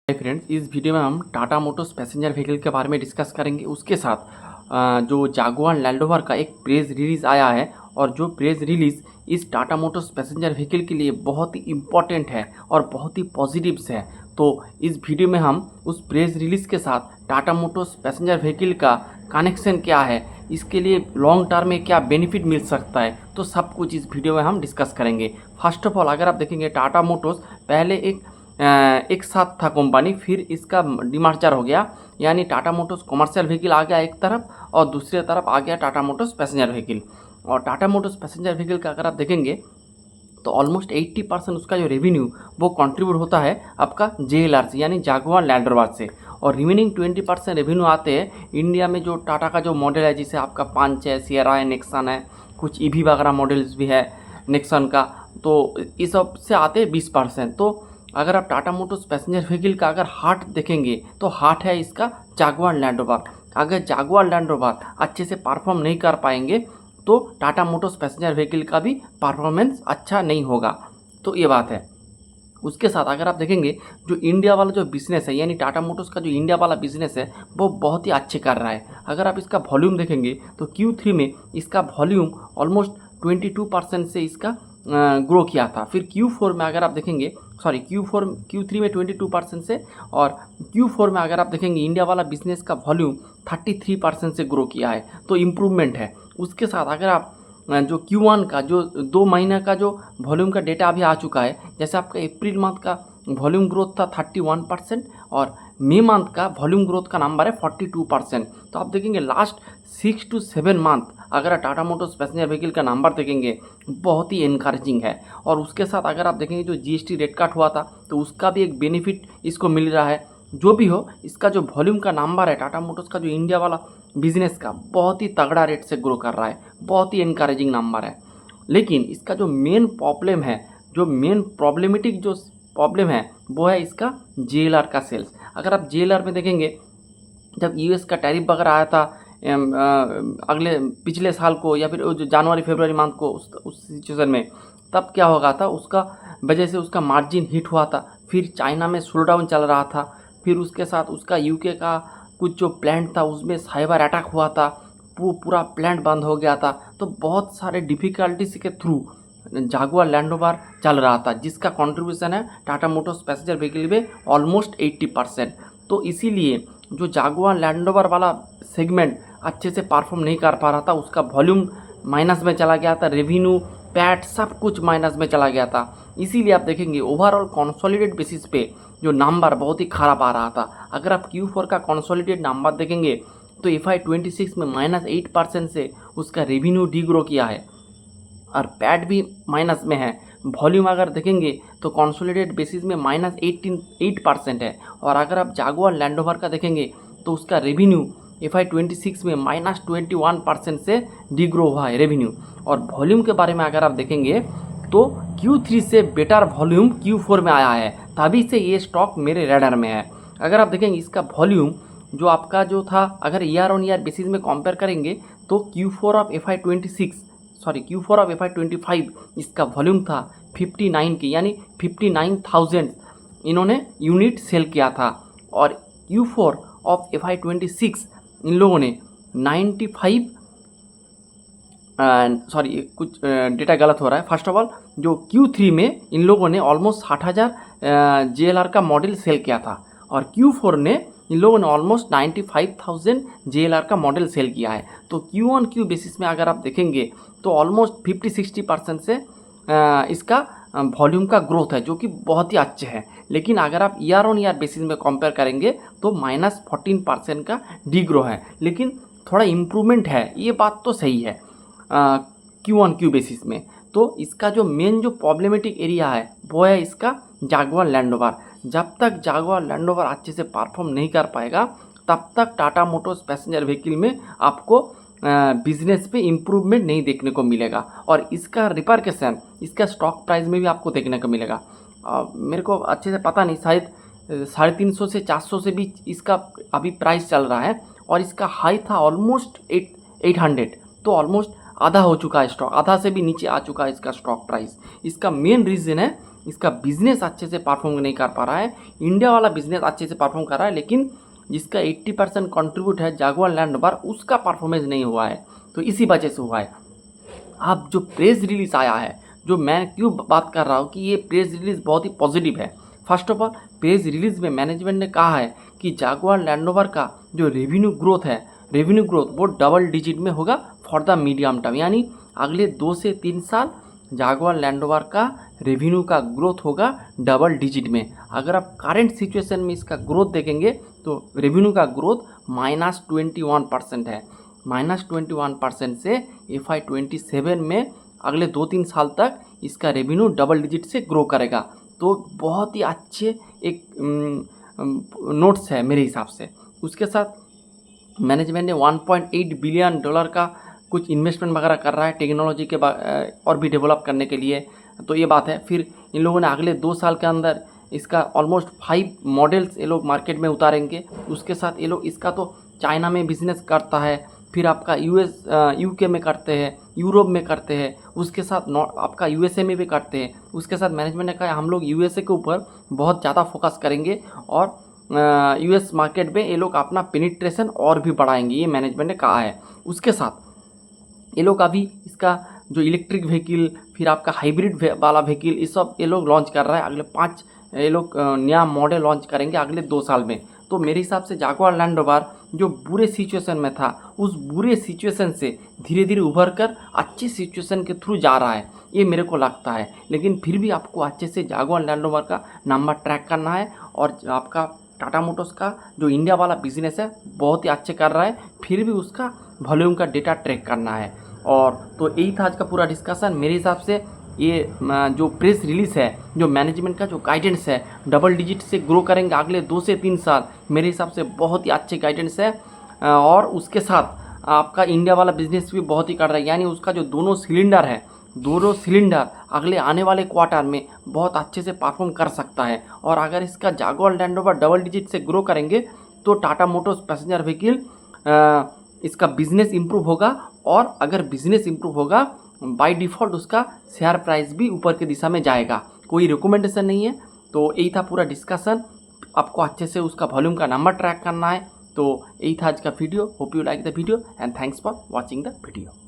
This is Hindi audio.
हाय फ्रेंड्स, इस वीडियो में हम टाटा मोटर्स पैसेंजर व्हीकल के बारे में डिस्कस करेंगे। उसके साथ जो जागुआर लैंड रोवर का एक प्रेस रिलीज़ आया है और जो प्रेस रिलीज़ इस टाटा मोटर्स पैसेंजर व्हीकल के लिए बहुत ही इम्पॉर्टेंट है और बहुत ही पॉजिटिव्स है। तो इस वीडियो में हम उस प्रेस रिलीज़ के साथ टाटा मोटर्स पैसेंजर व्हीकल का कनेक्शन क्या है, इसके लिए लॉन्ग टर्म में क्या बेनिफिट मिल सकता है, तो सब कुछ इस वीडियो में हम डिस्कस करेंगे। फर्स्ट ऑफ ऑल, अगर आप देखेंगे टाटा मोटर्स पहले एक साथ था कंपनी, फिर इसका डिमर्जर हो गया, यानी टाटा मोटर्स कमर्शियल व्हीकल आ गया एक तरफ और दूसरी तरफ आ गया टाटा मोटर्स पैसेंजर व्हीकल। और टाटा मोटर्स पैसेंजर व्हीकल का अगर आप देखेंगे तो ऑलमोस्ट 80% उसका जो रेवेन्यू वो कंट्रीब्यूट होता है आपका JLR से, यानी जागुआर लैंड रोवर से। और रिमेनिंग 20% रेवेन्यू आते हैं इंडिया में जो टाटा का जो मॉडल है, जैसे आपका पंच है, सियरा है, नेक्सन है, कुछ EV वगैरह मॉडल्स भी है नेक्सन का, तो इस सब से आते हैं 20%। तो अगर आप टाटा मोटर्स पैसेंजर व्हीकल का अगर हार्ट देखेंगे तो हार्ट है इसका जागुआर लैंड रोवर। अगर जागुआर लैंड रोवर अच्छे से परफॉर्म नहीं कर पाएंगे तो टाटा मोटर्स पैसेंजर व्हीकल का भी परफॉर्मेंस अच्छा नहीं होगा। तो ये बात है। उसके साथ अगर आप देखेंगे जो इंडिया वाला जो बिज़नेस है, यानी टाटा मोटर्स का जो इंडिया वाला बिज़नेस है वो बहुत ही अच्छे कर रहा है। अगर आप इसका वॉल्यूम देखेंगे तो Q3 में इसका वॉल्यूम ऑलमोस्ट 22% से इसका ग्रो किया था। फिर Q4 में अगर आप देखेंगे, सॉरी Q3 में 22% से, और Q4 में अगर आप देखेंगे इंडिया वाला बिजनेस का वॉल्यूम 33% से ग्रो किया है, तो इम्प्रूवमेंट है। उसके साथ अगर आप जो Q1 का जो 2 महीने का जो वॉल्यूम का डेटा अभी आ चुका है, जैसे आपका अप्रैल मंथ का वॉल्यूम ग्रोथ था 31% और मई मंथ का वॉल्यूम ग्रोथ का नंबर है 42%। तो आप देखेंगे लास्ट 6 to 7 मंथ अगर टाटा मोटर्स पैसेंजर व्हीकल का नंबर देखेंगे बहुत ही इनकरेजिंग है। और उसके साथ अगर आप देखेंगे जो GST रेट कट हुआ था तो उसका भी एक बेनिफिट इसको मिल रहा है। जो भी हो, इसका जो वॉल्यूम का नंबर है टाटा मोटर्स का जो इंडिया वाला बिजनेस का बहुत ही तगड़ा रेट से ग्रो कर रहा है, बहुत ही इनकरेजिंग नंबर है। लेकिन इसका जो मेन प्रॉब्लम है, जो मेन प्रॉब्लमेटिक जो प्रॉब्लम है वो है इसका JLR का सेल्स। अगर आप JLR में देखेंगे, जब US का टैरिफ वगैरह आया था अगले पिछले साल को, या फिर जो जनवरी फरवरी मंथ को, उस सिचुएशन में तब क्या होगा था, उसका वजह से उसका मार्जिन हिट हुआ था। फिर चाइना में स्लो डाउन चल रहा था, फिर उसके साथ उसका UK का कुछ जो प्लांट था उसमें साइबर अटैक हुआ था, वो पूरा प्लांट बंद हो गया था। तो बहुत सारे डिफ़िकल्टीज के थ्रू जागुआर लैंड रोवर चल रहा था, जिसका कंट्रीब्यूशन है टाटा मोटर्स पैसेंजर व्हीकल में ऑलमोस्ट 80%। तो इसीलिए जो जागुआर लैंड रोवर वाला सेगमेंट अच्छे से परफॉर्म नहीं कर पा रहा था, उसका वॉल्यूम माइनस में चला गया था, रेवेन्यू पैट सब कुछ माइनस में चला गया था। इसीलिए आप देखेंगे ओवरऑल कंसोलिडेट बेसिस पे जो नंबर बहुत ही ख़राब आ रहा था। अगर आप Q4 का कंसोलिडेट नंबर देखेंगे तो FY26 में -8% से उसका रेवेन्यू डिग्रो किया है और पैट भी माइनस में है। वॉल्यूम अगर देखेंगे तो कंसोलिडेट बेसिस में -8% है। और अगर आप जागुआर लैंड रोवर का देखेंगे तो उसका रेवेन्यू FY26 में -21% से डिग्रो हुआ है रेवेन्यू। और वॉल्यूम के बारे में अगर आप देखेंगे तो Q3 से बेटर वॉल्यूम Q4 में आया है, तभी से ये स्टॉक मेरे रेडर में है। अगर आप देखेंगे इसका वॉल्यूम जो आपका जो था, अगर ईयर ऑन ईयर बेसिस में कंपेयर करेंगे तो Q4 ऑफ FY25 इसका वॉल्यूम था 59 की, यानी 59,000 इन्होंने यूनिट सेल किया था। और Q4 ऑफ FY26 इन लोगों ने 95, सॉरी कुछ डेटा गलत हो रहा है। फर्स्ट ऑफ ऑल जो Q3 में इन लोगों ने ऑलमोस्ट 60,000 JLR का मॉडल सेल किया था, और Q4 ने इन लोगों ने ऑलमोस्ट 95,000 JLR का मॉडल सेल किया है। तो Q1Q बेसिस में अगर आप देखेंगे तो ऑलमोस्ट 50-60% से इसका वॉल्यूम का ग्रोथ है, जो कि बहुत ही अच्छे है। लेकिन अगर आप ईयर ऑन ईयर बेसिस में कंपेयर करेंगे तो -14% का डिग्रो है, लेकिन थोड़ा इम्प्रूवमेंट है, ये बात तो सही है Q1Q बेसिस में। तो इसका जो मेन जो प्रॉब्लमेटिक एरिया है वो है इसका जागुआर लैंड रोवर। जब तक जागुआर लैंड रोवर अच्छे से परफॉर्म नहीं कर पाएगा तब तक टाटा मोटर्स पैसेंजर व्हीकल में आपको बिजनेस पे इम्प्रूवमेंट नहीं देखने को मिलेगा, और इसका रिपरकशन इसका स्टॉक प्राइस में भी आपको देखने को मिलेगा। मेरे को अच्छे से पता नहीं, शायद 350 से 400 से भी इसका अभी प्राइस चल रहा है, और इसका हाई था ऑलमोस्ट 800। तो ऑलमोस्ट आधा हो चुका है स्टॉक, आधा से भी नीचे आ चुका है इसका स्टॉक प्राइस। इसका मेन रीज़न है इसका बिजनेस अच्छे से परफॉर्म नहीं कर पा रहा है। इंडिया वाला बिजनेस अच्छे से परफॉर्म कर रहा है, लेकिन जिसका 80% कंट्रीब्यूट है जागुआर लैंड रोवर, उसका परफॉर्मेंस नहीं हुआ है। तो इसी वजह से हुआ है। अब जो प्रेस रिलीज आया है, जो मैं क्यों बात कर रहा हूँ कि ये प्रेस रिलीज बहुत ही पॉजिटिव है। First of all, press release में मैनेजमेंट ने कहा है कि जागुआर लैंड रोवर का जो रेवेन्यू ग्रोथ है, रेवेन्यू ग्रोथ वो डबल डिजिट में होगा फॉर द मीडियम टर्म, यानी अगले 2 से 3 साल जागुआर लैंड रोवर का रेवेन्यू का ग्रोथ होगा डबल डिजिट में। अगर आप करंट सिचुएशन में इसका ग्रोथ देखेंगे तो रेवेन्यू का ग्रोथ -21% है। -21% से FY27 में अगले 2-3 साल तक इसका रेवेन्यू डबल डिजिट से ग्रो करेगा। तो बहुत ही अच्छे एक नोट्स है मेरे हिसाब से। उसके साथ मैनेजमेंट ने $1.8 बिलियन का कुछ इन्वेस्टमेंट वगैरह कर रहा है टेक्नोलॉजी के और भी डेवलप करने के लिए। तो ये बात है। फिर इन लोगों ने अगले 2 साल के अंदर इसका ऑलमोस्ट 5 मॉडल्स ये लोग मार्केट में उतारेंगे। उसके साथ ये लोग इसका तो चाइना में बिजनेस करता है, फिर आपका UK में करते हैं, यूरोप में करते हैं, उसके साथ आपका USA में भी करते हैं। उसके साथ मैनेजमेंट ने कहा हम लोग USA के ऊपर बहुत ज़्यादा फोकस करेंगे और US मार्केट में ये लोग अपना पेनिट्रेशन और भी बढ़ाएंगे, ये मैनेजमेंट ने कहा है। उसके साथ ये लोग अभी इसका जो इलेक्ट्रिक व्हीकल, फिर आपका हाइब्रिड वाला व्हीकल, ये सब ये लोग लॉन्च कर रहा है। अगले 5 ये लोग नया मॉडल लॉन्च करेंगे अगले 2 साल में। तो मेरे हिसाब से जागुआर लैंड रोवर जो बुरे सिचुएशन में था, उस बुरे सिचुएशन से धीरे धीरे उभर कर अच्छे सिचुएशन के थ्रू जा रहा है, ये मेरे को लगता है। लेकिन फिर भी आपको अच्छे से जागुआर लैंड रोवर का नंबर ट्रैक करना है, और आपका टाटा मोटर्स का जो इंडिया वाला बिजनेस है बहुत ही अच्छे कर रहा है, फिर भी उसका वॉल्यूम का डेटा ट्रैक करना है। और तो यही था आज का पूरा डिस्कशन। मेरे हिसाब से ये जो प्रेस रिलीज़ है, जो मैनेजमेंट का जो गाइडेंस है, डबल डिजिट से ग्रो करेंगे अगले 2 से 3 साल, मेरे हिसाब से बहुत ही अच्छे गाइडेंस है। और उसके साथ आपका इंडिया वाला बिजनेस भी बहुत ही कर रहा है, यानी उसका जो दोनों सिलेंडर है, दोनों सिलेंडर अगले आने वाले क्वार्टर में बहुत अच्छे से परफॉर्म कर सकता है। और अगर इसका Jaguar land rover double digit से ग्रो करेंगे तो टाटा मोटर्स पैसेंजर व्हीकल इसका बिजनेस इंप्रूव होगा, और अगर बिजनेस इंप्रूव होगा बाय डिफ़ॉल्ट उसका शेयर प्राइस भी ऊपर की दिशा में जाएगा। कोई रिकमेंडेशन नहीं है। तो यही था पूरा डिस्कशन। आपको अच्छे से उसका वॉल्यूम का नंबर ट्रैक करना है। तो यही था आज का video. Hope you like the video and thanks for watching the video.